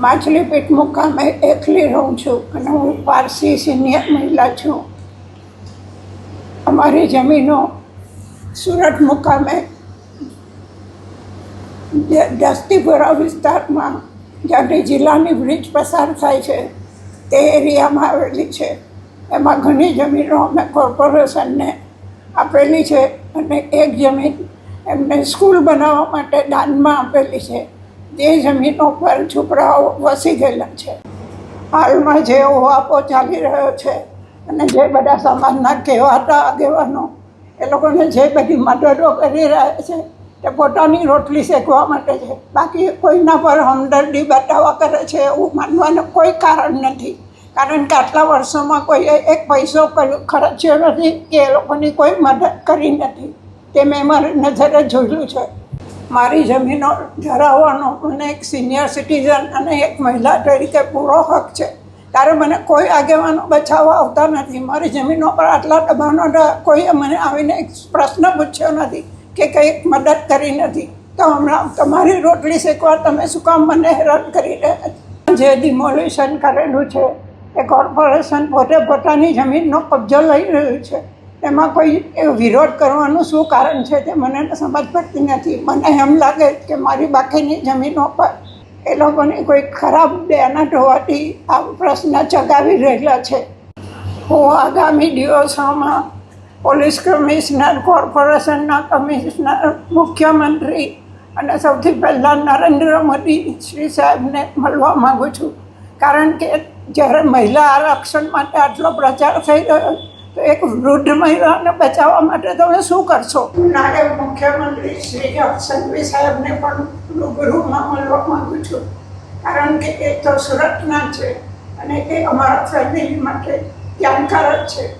માછલીપીઠ મુકામે એકલી રહું છું અને હું પારસી સિનિયર મહિલા છું. અમારી જમીનો સુરત મુકામે દસ્તીપુરા વિસ્તારમાં જ્યાંથી જિલ્લાની બ્રિજ પસાર થાય છે તે એરિયામાં આવેલી છે. એમાં ઘણી જમીનો અમે કોર્પોરેશનને આપેલી છે અને એક જમીન એમને સ્કૂલ બનાવવા માટે દાનમાં આપેલી છે. તે જમીનો પર છોકરાઓ વસી ગયેલા છે. હાલમાં જે ઓહાપો ચાલી રહ્યો છે અને જે બધા સમાજના કહેવાતા આગેવાનો એ લોકોને જે બધી મદદો કરી રહ્યા છે તે પોતાની રોટલી શેકવા માટે છે. બાકી કોઈના પર હમદર્દી બતાવવા કરે છે એવું માનવાનું કોઈ કારણ નથી. કારણ કે આટલા વર્ષોમાં કોઈએ એક પૈસો ખર્ચ્યો નથી કે એ લોકોની કોઈ મદદ કરી નથી. તે મેં મારી નજરે જોયેલું છે. મારી જમીનો ધરાવવાનો મને એક સિનિયર સિટીઝન અને એક મહિલા તરીકે પૂરો હક છે. ત્યારે મને કોઈ આગેવાનો બચાવવા આવતા નથી. મારી જમીનો પર આટલા દબાણો કોઈએ મને આવીને એક પ્રશ્ન પૂછ્યો નથી કે કંઈક મદદ કરી નથી. તો હમણાં તમારી રોટલી શેકવા તમે શું કામ મને હેરાન કરી રહ્યા છો? જે ડિમોલિશન કરેલું છે એ કોર્પોરેશન પોતે પોતાની જમીનનો કબજો લઈ રહ્યું છે. એમાં કોઈ વિરોધ કરવાનું શું કારણ છે તે મને સમજ પડતી નથી. મને એમ લાગે કે મારી બાકીની જમીનો પર એ લોકોની કોઈ ખરાબ બેનાટ હોવાથી આ પ્રશ્ન ચગાવી રહેલા છે. હું આગામી દિવસોમાં પોલીસ કમિશનર, કોર્પોરેશનના કમિશનર, મુખ્યમંત્રી અને સૌથી પહેલાં નરેન્દ્ર મોદી શ્રી સાહેબને મળવા માગું છું. કારણ કે જ્યારે મહિલા આરક્ષણ માટે આટલો પ્રચાર થઈ રહ્યો તો એક વૃદ્ધ મહિલાને બચાવવા માટે તમે શું કરશો? નાયબ મુખ્યમંત્રી શ્રી સંઘવી સાહેબને પણ રૂબરૂમાં મળવા માગું છું. કારણ કે એ તો સુરતના છે અને એ અમારા ફેમિલી માટે જાણકાર જ છે.